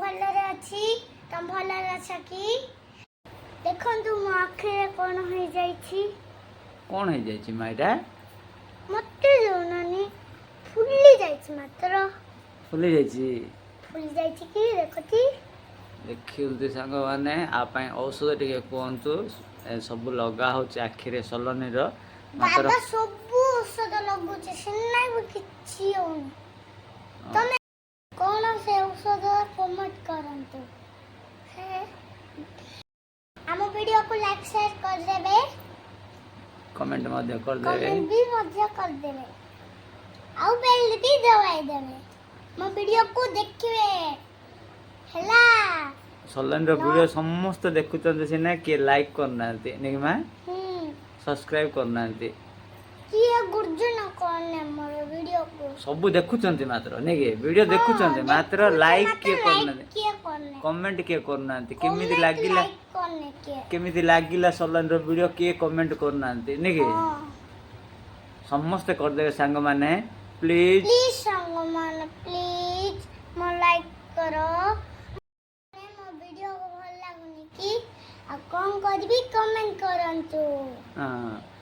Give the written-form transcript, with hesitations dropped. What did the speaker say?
भलरे अछि तुम भलरे अछ कि देखंतु मो आखिरे कोन होई जाई छी कौन है जाई छी माइडा मते जोनानी फुल्ली जाई छी मात्र फुली जाई छी फुल्ली जाई छी कि देखती देखिउलते सांग माने आ पई औषध टिके कोंतु सब लगा होची आखिरे सलोनी रो मात्र बाबा सब औषध लगु छे सिनाई भी किछि होनी तमे कोन से औषध कमेंट करंतु हे हम वीडियो को लाइक शेयर कर देबे कमेंट मध्य कर देबे कमेंट भी मध्य कर देबे आउ बेल भी दबाई देबे मो वीडियो को देखिबे हला सलोनी रो वीडियो समस्त देखुचन सिना के लाइक करनांती नेकी मा सब्सक्राइब करनांती किए गुर्जन कोने मोर वीडियो को सब देखुचंती मात्र नेकी वीडियो देखुचंती मात्र लाइक के करनांती किए कोने कमेंट के करनांती केमिति लागिला लाइक कोने के केमिति लागिला सलोनी रो वीडियो के कमेंट करनांती नेकी समस्त कर देबे सांग माने प्लीज प्लीज संग मान प्लीज मो लाइक करो मो वीडियो को भल लागुनी कि आ कोन करबी कमेंट करंतु हां